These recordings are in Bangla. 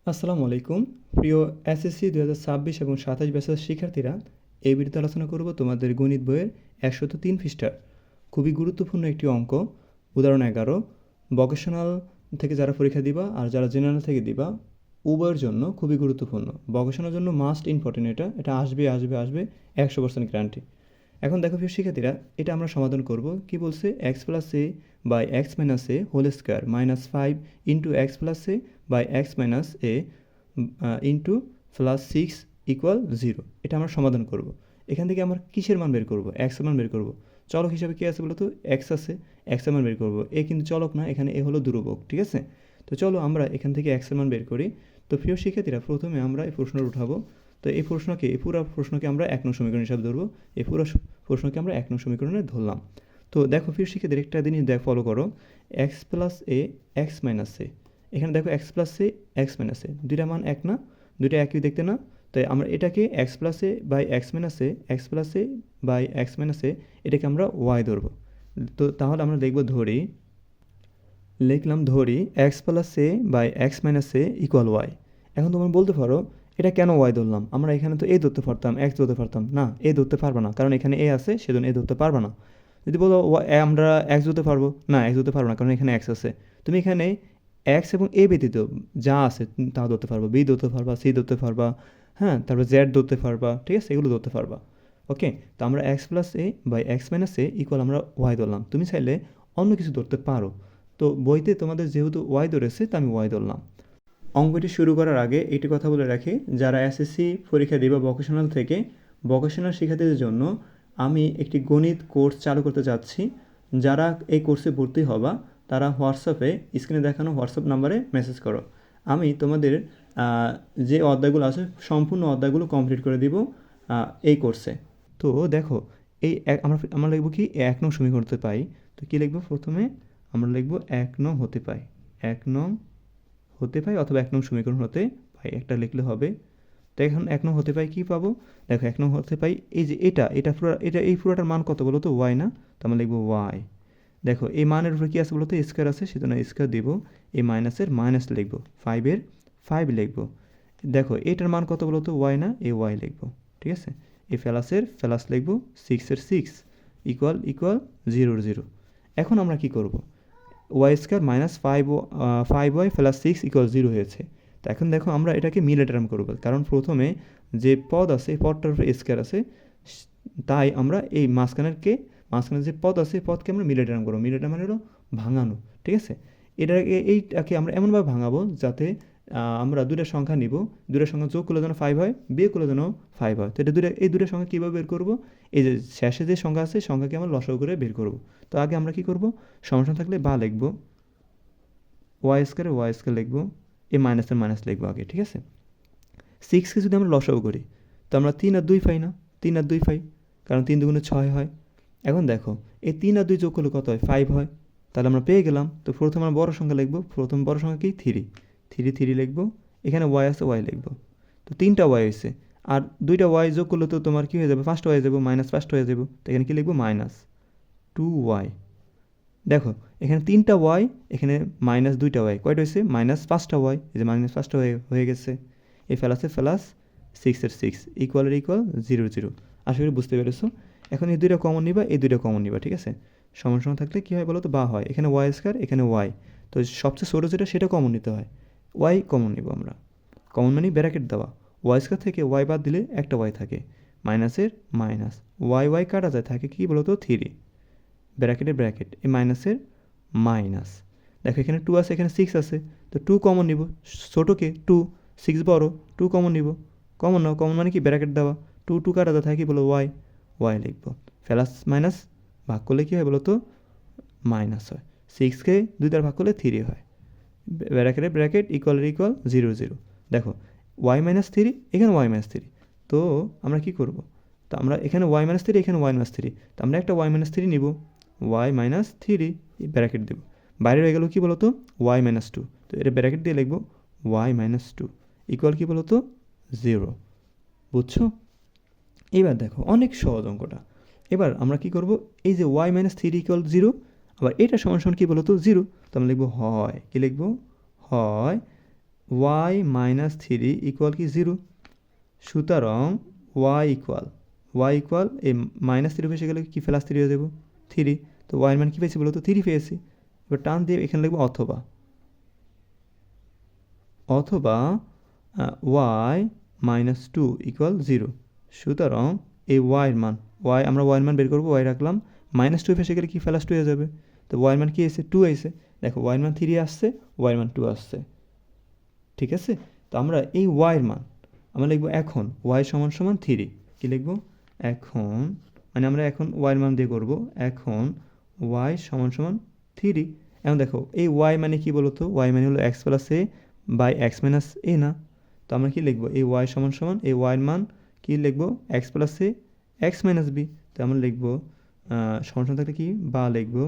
আসসালামু আলাইকুম। প্রিয় এসএসসি 2026 এবং 27 ব্যাচের শিক্ষার্থীরা, এই ভিডিওতে আলোচনা করব তোমাদের গণিত বইয়ের 103 পৃষ্ঠার খুবই গুরুত্বপূর্ণ একটি অঙ্ক, উদাহরণ 11। ভোকেশনাল থেকে যারা পরীক্ষা দিবা আর যারা জেনারেল থেকে দিবা, উভয়ের জন্য খুবই গুরুত্বপূর্ণ। ভোকেশনাল জন্য মাস্ট ইম্পর্টেন্ট, এটা আসবে আসবে আসবে 100% গ্যারান্টি। এখন দেখো প্রিয় শিক্ষার্থীরা, এটা আমরা সমাধান করব। কি বলছে? X plus A by x minus a whole square minus 5 into x plus A by x minus a into plus 6 equal 0। এটা আমরা সমাধান করব। এখান থেকে আমরা কিসের মান বের করব? এক্সের মান বের করব। চলক হিসাবে কী আছে বলো তো? এক্স আছে, এক্সের মান বের করব। এ কিন্তু চলক না, এখানে এ হলো ধ্রুবক, ঠিক আছে? তো চলো আমরা এখান থেকে এক্সের মান বের করি। তো প্রিয় শিক্ষার্থীরা, প্রথমে আমরা এই প্রশ্নটা উঠাবো। তো এই পুরো প্রশ্নকে আমরা 1 নং সমীকরণ হিসাবে ধরবো। এই পুরো প্রশ্নকে আমরা 1 নং সমীকরণে ধরলাম। তো দেখো প্রিয় শিক্ষার্থীরা, একটা জিনিস ফলো করো। X plus A X minus এ, এখানে দেখো x plus A X minus এ, দুইটা মান এক না? দুইটা একই দেখতে না? তাই আমরা এটাকে X plus A by x minus A, X plus A by x minus A, এটাকে আমরা ওয়াই ধরবো। তো তাহলে আমরা লিখলাম ধরি X plus A by x minus A equal Y. এখন তোমরা বলতে পারো, এটা কেন ওয়াই ধরলাম? আমরা এখানে তো এ ধরতে পারতাম, এক্স ধরতে পারতাম না। এ ধরতে পারবো না, কারণ এখানে এ আছে, সেজন্য এ ধরতে পারবো না। যদি বলো আমরা এক্স ধরতে পারবো না, এক্স ধরতে পারবো না, কারণ এখানে এক্স আছে। তুমি এখানে এক্স এবং এ ব্যতীত যা আছে তা ধরতে পারবা। বি ধরতে পারবা, সি ধরতে পারবা, হ্যাঁ, তারপর জেড ধরতে পারবা, ঠিক আছে? এগুলো ধরতে পারবা। ওকে, তো আমরা x plus A by x minus A equal আমরা ওয়াই ধরলাম। তুমি চাইলে অন্য কিছু ধরতে পারো। তো বইতে তোমাদের যেহেতু ওয়াই ধরেছে, তো আমি ওয়াই ধরলাম। অঙ্কটি শুরু করার আগে একটি কথা বলে রাখি, যারা এসএসসি পরীক্ষা দেবে ভোকেশনাল থেকে, ভোকেশনাল শিক্ষার্থীদের জন্য আমি একটি গণিত কোর্স চালু করতে যাচ্ছি। যারা এই কোর্সে ভর্তি হবা, তারা হোয়াটসঅ্যাপে স্ক্রিনে দেখানো হোয়াটসঅ্যাপ নাম্বারে মেসেজ করো। আমি তোমাদের যে অধ্যায়গুলো আছে সম্পূর্ণ অধ্যায়গুলো কমপ্লিট করে দিব এই কোর্সে। তো দেখো, এই আমরা লিখব কি? 1 নং সমীকরণ হতে পাই। তো কী লিখব? প্রথমে আমরা লিখব 1 নং হতে পাই, 1 নং হতে পাই অথবা 1 নং সমীকরণ হতে পাই, একটা লিখলে হবে। তো এখন 1 নং হতে পাই কী পাবো? দেখো 1 নং হতে পাই এই যে এই পুরোটার মান কত বলো তো? ওয়াই না? তো আমরা লিখবো ওয়াই। দেখো এই মানের উপরে কী আছে বলো তো? স্কোয়ার আছে, সেজন্য স্কোয়ার দিব। এই মাইনাসের মাইনাস লিখবো, 5-এর 5 লিখবো। দেখো এটার মান কত বলো তো? ওয়াই না? এই ওয়াই লিখবো, ঠিক আছে? এই প্লাসের প্লাস লিখবো, 6-এর 6 ইকুয়াল 0। এখন আমরা কি করব? Y square minus 5y plus 6 equal 0 হয়েছে। তো এখন দেখো আমরা এটাকে মিলে টার্ম করবো, কারণ প্রথমে যে পদ আছে এই পদটার উপরে স্কোয়ার আছে, তাই আমরা এই মাঝখানে যে পদ আছে এই পদকে আমরা মিলে টার্ম করবো। মিলে টার্ম মানে হলো ভাঙানো, ঠিক আছে? এইটাকে আমরা এমনভাবে ভাঙাবো যাতে আমরা দুইটা সংখ্যা নিব, দুইটা সংখ্যা যোগ করলে যেন 5 হয়, বিয়োগ করলে যেন 5 হয়। তো এই দুটো সংখ্যা কীভাবে বের করবো? এই যে শেষে যে সংখ্যা আছে সংখ্যাকে আমরা লসাগু করে বের করবো। তো আগে আমরা কি করব? সমান থাকলে বা লিখবো, ওয়াই স্কোয়ার লিখবো, এই মাইনাসের মাইনাস লিখবো আগে, ঠিক আছে? 6কে যদি আমরা লসাগু করি, তো আমরা 3 আর 2 পাই না? 3 আর 2 পাই, কারণ 3 দুগুণে 6 হয়। এখন দেখো এই 3 আর 2 যোগ করলে কত হয়? 5 হয়। তাহলে আমরা পেয়ে গেলাম। তো প্রথমে আমরা বড় সংখ্যা লিখবো, প্রথম বড় সংখ্যা কি? 3 লিখবো। এখানে ওয়াই আছে, ওয়াই লিখবো। তো 3টা ওয়াই হয়েছে, আর 2টা ওয়াই যোগ করলে তো তোমার কী হয়ে যাবে? 5টা ওয়াই যাবো, মাইনাস 5টা হয়ে যাবো। তো এখানে কী লিখবো? Minus 2y। দেখো এখানে 3টা ওয়াই, এখানে মাইনাস 2টা ওয়াই, কয়টা হয়েছে? মাইনাস 5টা ওয়াই। এই যে মাইনাস 5টা হয়ে গেছে। এই প্লাসে প্লাস 6-এর 6 ইকুয়ালের ইকুয়াল 0। আশা করি বুঝতে পেরেছো। এখন এই দুইটা কমন নিবা, এই দুইটা কমন নিবা, ঠিক আছে? সমান সমান থাকলে কী হয় বলো তো? বা হয়। এখানে ওয়াই স্কোয়ার, এখানে ওয়াই, তো সবচেয়ে ছোটো যেটা সেটা কমন নিতে হয়। ওয়াই কমন নিব আমরা। কমন মানে ব্র্যাকেট দেওয়া। ওয়াই স্কোয়ার থেকে ওয়াই বাদ দিলে একটা ওয়াই থাকে, মাইনাসের মাইনাস, ওয়াই কাটা যায়, থাকে কি বলো তো? 3, ব্র্যাকেট, এই মাইনাসের মাইনাস। দেখো এখানে 2 আছে, এখানে 6 আছে, তো 2 কমন নিব। ছোটোকে 2, 6 বড়, 2 কমন নিব। কমন নাও, কমন মানে কি? ব্র্যাকেট দেওয়া। 2 কাটা যায়, থাকে বলো? ওয়াই লিখব। প্লাস মাইনাস ভাগ করলে কী হয় বলো তো? মাইনাস হয়। 6কে 2 দ্বারা ভাগ করলে 3 হয়। ব্র্যাকেট ইকুয়ালের ইকুয়াল 0। দেখো y-3, এখানে y-3। তো আমরা কি করব? তো আমরা এখানে y-3, এখানে y-3, তো আমরা একটা y-3 নিব, y-3 ব্র্যাকেট দেব। বাইরে হয়ে গেল কি বলতো? y-2। তো এটা ব্র্যাকেট দিয়ে লিখব y-2 ইকুয়াল কি বলতো? 0। বুঝছো? এবার দেখো অনেক সহজ অঙ্কটা। এবার আমরা কি করব? এই যে y-3 ইকুয়াল 0, আবার এটা সমান সমান কি বলতো? 0। তো আমরা লিখব হয়, কি লিখব? হয় ওয়াই মাইনাস থ্রি ইকুয়াল কি 0। সুতরাং ওয়াই ইকুয়াল এই মাইনাস থ্রি এসে গেলে কি প্লাস থ্রি হয়ে যাবো 3। তো ওয়াইয়ের মান কী পেয়েছি বলো তো 3 পেয়েছি। এবার টান দিয়ে এখানে লিখবো অথবা ওয়াই মাইনাস টু ইকুয়াল 0। সুতরাং এই আমরা ওয়াইয়ের মান বের করবো, ওয়াই রাখলাম, মাইনাস টু এসে গেলে কি প্লাস 2 হয়ে যাবে। তো ওয়াইয়ের মান কি এসে 2 এসে, দেখো ওয়াইয়ের মান 3 আসছে, ওয়াইয়ের মান 2 আসছে, ঠিক আছে। তো আমরা এই ওয়াইয়ের মান আমরা লিখবো এখন ওয়াই সমান সমান 3। কী লিখবো এখন, মানে আমরা এখন ওয়াইয়ের মান দিয়ে করবো, এখন ওয়াই সমান সমান 3। এখন দেখো এই ওয়াই মানে কি বলো তো, ওয়াই মানে হলো X plus A by x minus A না। তো আমরা কী লিখবো, এই ওয়াই সমান সমান এই ওয়াইয়ের মান কী লিখবো X plus A X minus B. তো আমরা লিখবো সমান সমান থাকলে কি বা লিখবো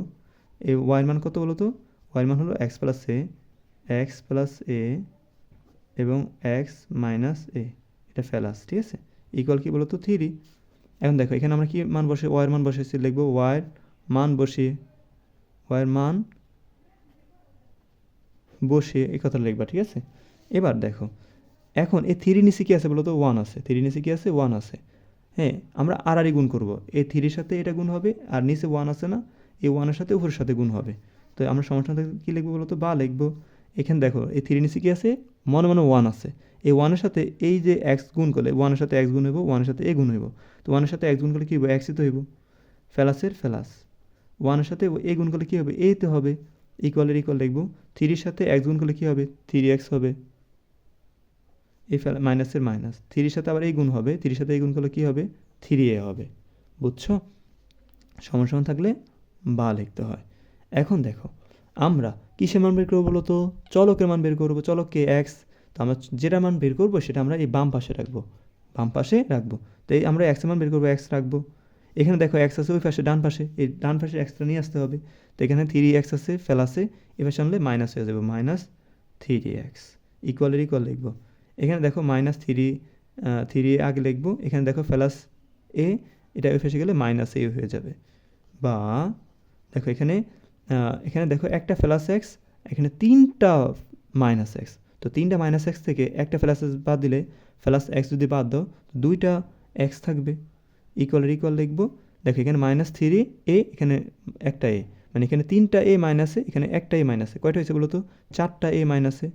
এই ওয়াইয়ের মান কত বলো তো, ওয়াইয়ের মান হলো এক্স প্লাস এ এবং এক্স মাইনাস এ, এটা ফেলাস, ঠিক আছে, ইকুয়াল কি বলো তো 3। এখন দেখো এখানে আমরা কি মান বসে ওয়াইয়ের মান বসেছি, লিখবো ওয়াইয়ের মান বসিয়ে এই কথা লিখবা, ঠিক আছে। এবার দেখো এখন এই 3 নিচে কী আছে বলো তো 1 আছে, 3 নিচে কী আছে 1 আছে। হ্যাঁ, আমরা আর গুণ করবো, এই 3-র সাথে এটা গুণ হবে, আর নিচে 1 আছে না, এই 1-এর সাথে উপরের সাথে গুণ হবে। তো আমরা সমান কী লিখবো বলো তো বা লিখবো। এখানে দেখো এই 3 নিচে কী আছে মনে 1 আছে, এই 1-এর সাথে এই যে এক্স গুণ করলে 1-এর সাথে এক্স গুণ হইব, 1-এর সাথে এ গুণ হইব। তো 1-এর সাথে এক্স গুণ করলে কী হইব, এক্সই তো হইব, ফেলাসের ফেলাস। 1-এর সাথে এ গুণ করলে কী হবে, এই তো হবে, ইকুয়ালের ইকুয়াল লিখবো। 3-র সাথে এক্স গুণ করলে কী হবে 3x হবে, এই মাইনাসের মাইনাস, 3-র সাথে আবার এই গুণ হবে, 3-র সাথে এই গুণ করলে কী হবে 3a হবে, বুঝছো। সমান সমান থাকলে বা লিখতে হয়। এখন দেখো আমরা কিসের মান বের করবো বলো তো, চলকের মান বের করবো, চলককে এক্স। তো আমরা যেটা মান বের করবো সেটা আমরা এই বাম পাশে রাখবো। তো এই আমরা এক্সের মান বের করবো, এক্স রাখবো। এখানে দেখো এক্স আছে ওই পাশে ডান পাশে, এই ডান পাশে এক্সটা নিয়ে আসতে হবে। তো এখানে 3x আছে ফেলাসে, এ পাশে আনলে মাইনাস হয়ে যাবে, -3x ইকুয়ালের ইকুয়াল লিখবো। এখানে দেখো -3 আগে লিখবো, এখানে দেখো ফেলাস এ, এটা ওই পাশে গেলে -a হয়ে যাবে। বা দেখো এখানে দেখো একটা প্লাস এক্স, এখানে 3টা মাইনাস এক্স। তো 3টা মাইনাস এক্স থেকে একটা প্লাস এক্স বাদ দিলে, প্লাস এক্স যদি বাদ দাও 2টা এক্স থাকবে, ইকুয়ালের ইকুয়াল লিখবো। দেখো এখানে -3a, এখানে একটা এ, মানে এখানে 3টা এ মাইনাসে, এখানে একটা এ মাইনাসে, কয়টা হয়েছে বলো তো 4টা এ মাইনাসে।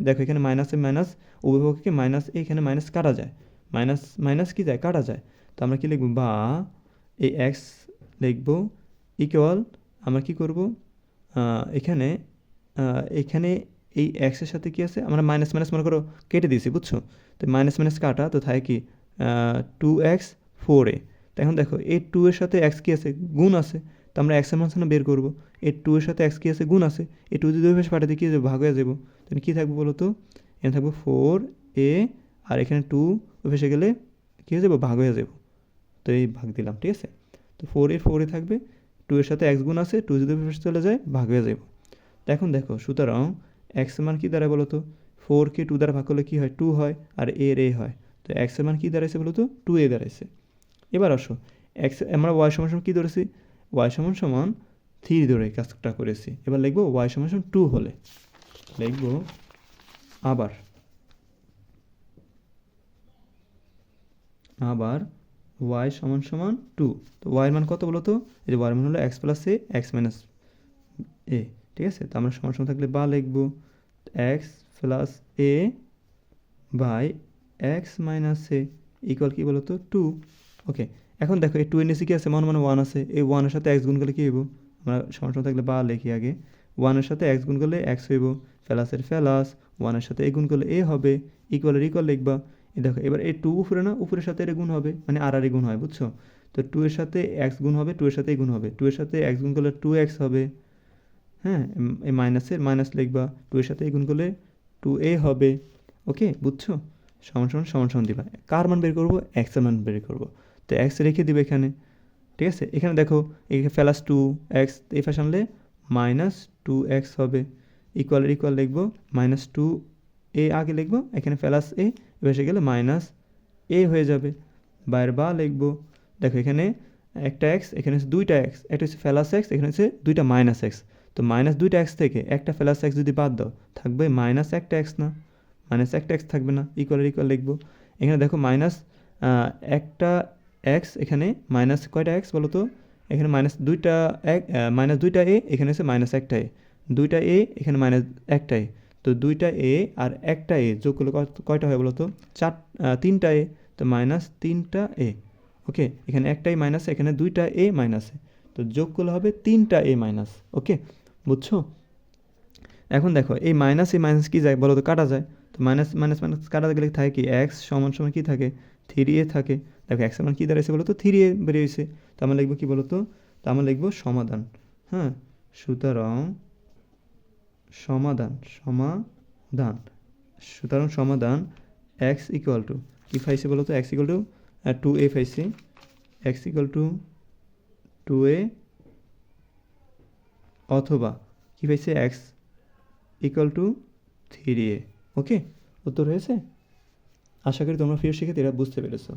দেখো এখানে মাইনাসে মাইনাস উভয়পক্ষকে মাইনাস, এখানে মাইনাস কাটা যায়, মাইনাস কি যায় কাটা যায়। তো আমরা কি লিখবো বা এই এক্স লিখবো ইকুয়াল, আমরা কি করব এখানে এই এক্সের সাথে কি আছে, আমরা মাইনাস মনে করো কেটে দিয়েছি, বুঝছো। তো মাইনাস কাটা, তো থাকে কি 2x 4a। তো এখন দেখো এই 2 এর সাথে এক্স কি আছে গুণ আছে, তো আমরা এক্সের মান বের করবো, এই 2 এর সাথে এক্স কি আছে গুণ আছে, এই 2 যদি ওই পাশে পাঠাতে কি ভাগ হয়ে যাবো, তাহলে কী থাকবে বলো তো, এখানে থাকবো 4a, আর এখানে 2 ওই পাশে গেলে কী হয়ে যাবো ভাগ হয়ে যাবো। তো এই ভাগ দিলাম, ঠিক আছে। তো 4 থাকবে, 2 এর সাথে এক্স গুণ আছে, 2 যদি পাশে চলে যায় ভাগ হয়ে যাব। তো এখন দেখো সুতরাং এক্সের মান কী দাঁড়ায় বলো তো, 4কে 2 দ্বারা ভাগ করলে কী হয় 2 হয়, আর এ হয়। তো এক্সের মান কী দাঁড়াইছে বলো তো 2a দাঁড়াইছে। এবার আসো আমরা ওয়াই সমান কী ধরেছি, ওয়াই সমান 3 ধরে কাজটা করেছি। এবার লিখবো ওয়াই সমান 2 হলে লিখবো আবার ওয়াই সমান 2। তো ওয়াইয়ের মান কত বলো তো, এই যে ওয়াইয়ের মান হলো X plus A X minus A, ঠিক আছে। তো আমরা সমান থাকলে বা লিখবো X plus A by x minus A equal কী বলো তো 2। ওকে, এখন দেখো এই 2 এর নিচে কী আছে 1 আছে, এই 1-এর সাথে এক্স গুণ করলে কী হইব, আমরা সমান থাকলে বা লিখি আগে, 1-এর সাথে এক্স গুণ করলে এক্স হইব, ফেলাসের ফেলাস, 1-এর সাথে এ গুণ করলে এ হবে, ইকুয়ালের ইকুয়াল লিখবা। দেখো এবার এই 2 উপরে না, উপরের সাথে এর গুণ হবে, মানে আর গুণ হয়, বুঝছো। তো 2 এর সাথে এক্স গুণ হবে, 2 এর সাথে গুণ হবে, 2 এর সাথে এক্স গুণ করলে 2x হবে, হ্যাঁ, এই মাইনাসের মাইনাস লিখবা, 2 এর সাথে গুণ করলে 2a হবে। ওকে, বুঝছো, সমান দিবা। কার মান বের করবো, এক্সের মান বের করবো। তো এক্স রেখে দিবে এখানে, ঠিক আছে। এখানে দেখো এখানে প্লাস 2x, এই পাশে আনলে -2x হবে, ইকুয়ালের ইকুয়াল লিখবো, -2a আগে লিখবো, এখানে প্লাস এ, এসে গেলে -a হয়ে যাবে, বাইরে বা লিখবো। দেখো এখানে একটা এক্স, এখানে হচ্ছে 2টা এক্স, একটা হচ্ছে প্লাস এক্স, এখানে হচ্ছে 2টা মাইনাস এক্স। তো মাইনাস দুইটা এক্স থেকে একটা প্লাস এক্স যদি বাদ দাও থাকবে মাইনাস একটা এক্স না, মাইনাস একটা এক্স থাকবে না, ইকুয়ালের ইকুয়াল লিখবো। এখানে দেখো মাইনাস একটা এক্স, এখানে মাইনাস কয়টা এক্স বলো তো, এখানে মাইনাস দুইটা মাইনাস দুইটা এ, এখানে হচ্ছে মাইনাস একটা এ, দুইটা এ এখানে মাইনাস একটা এ, তো দুইটা এ আর একটা এ যোগ করলে কয়টা হয় বলো তো, তিনটা এ, তো মাইনাস তিনটা এ। ওকে, এখানে একটাই মাইনাস, এখানে দুইটা এ মাইনাস এ, তো যোগ করলে হবে তিনটা এ মাইনাস। ওকে, বুঝছো? এখন দেখো এই মাইনাস কি যায় বলো তো, কাটা যায়। তো মাইনাস মাইনাস মাইনাস কাটা গেলে থাকে কি, এক্স সমান সমান কী থাকে, থ্রি এ থাকে। দেখো এক্স সমান কী দাঁড়াইছে বলো তো, থ্রি এ বেরিয়েছে। তো আমরা লিখবো কী বলো তো, তো আমরা লিখবো সমাধান। হ্যাঁ, সুতরাং সমাধান, সমাধান এক্স ইকুয়াল টু কী পাইছে বলো তো, এক্স ইকুয়াল টু 2a পাইছি, এক্স ইকুয়াল টু 2a, অথবা কী পাইছে, এক্স ইকুয়াল টু 3a। ওকে, উত্তর হয়েছে। আশা করি তোমরা প্রিয় শিক্ষার্থীরা বুঝতে পেরেছো।